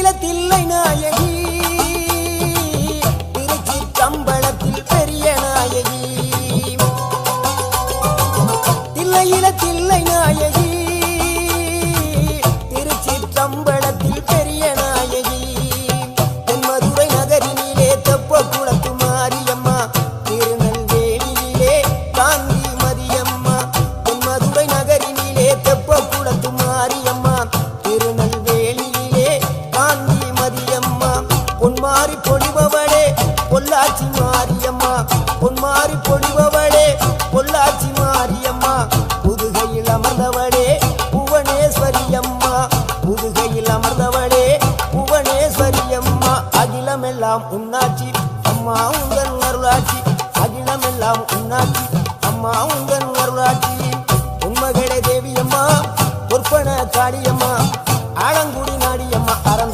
தில்லை நாயகி திருச்சி கம்பளத்தில் பெரிய நாயகி தில்லையில தில்லை நாயகி திருச்சி கம்பளத்தில் பெரிய நாயகி தென்மதுரை நகரினிலே தெப்ப குளத்து மாரியம்மா திருநெல்வேலியிலே காந்தி மதியம்மா தென்மதுரை நகரினிலே தெப்ப குளத்து மாரியம்மா திருநெல்வேலியிலே காந்தி மதியம்மா பொன்மாரி பொழிபவளே பொள்ளாச்சி மாரியம்மா பொன்மாரி பொழிபவளே பொள்ளாச்சி மாரியம்மா புதுகையில் அமர்ந்தவளே புவனேஸ்வரியம்மா புதுகையில் அமர்ந்தவளே புவனேஸ்வரியம்மா அகிலமெல்லாம் உன்னாட்சி அம்மா உங்கள் அருளாட்சி அகிலமெல்லாம் உன்னாட்சி அம்மா உங்கள் அருளாட்சி உன்மகளே தேவியம்மா பொற்பன காளியம்மா ஆலங்கு